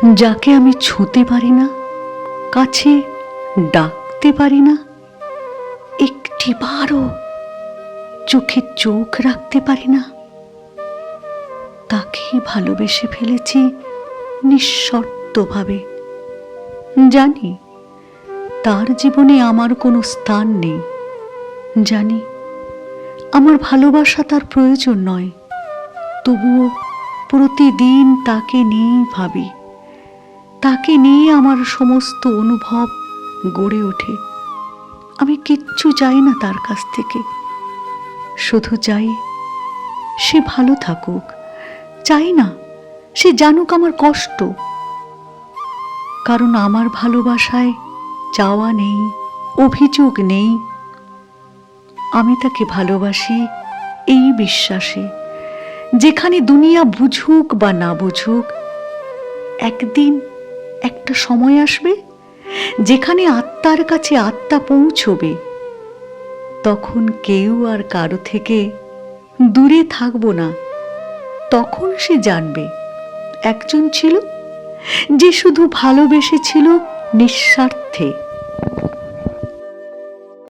যাকে আমি ছুঁতে পারি না, কাছে ডাকতে পারি না, একটিবারও চোখে চোখ রাখতে পারি না, তাকেই ভালোবেসে ফেলেছি নিঃশর্তভাবে। জানি তার জীবনে আমার কোনো স্থান নেই, জানি আমার ভালোবাসা তার প্রয়োজন নয়, তবুও প্রতিদিন তাকে নিয়েই ভাবি, তাকে নিয়ে আমার সমস্ত অনুভব গড়ে ওঠে। আমি কিচ্ছু চাই না তার কাছ থেকে, শুধু চাই সে ভালো থাকুক, চাই না সে জানুক আমার কষ্ট, কারণ আমার ভালোবাসায় চাওয়া নেই, অভিযোগ নেই। আমি তাকে ভালোবাসি এই বিশ্বাসে, যেখানে দুনিয়া বুঝুক বা না বুঝুক, একদিন একটা সময় আসবে যেখানে আত্মার কাছে আত্মা পৌঁছবে, তখন কেউ আর কারো থেকে দূরে থাকবো না। তখন সে জানবে একজন ছিল যে শুধু ভালোবেসেছিল নিঃস্বার্থে।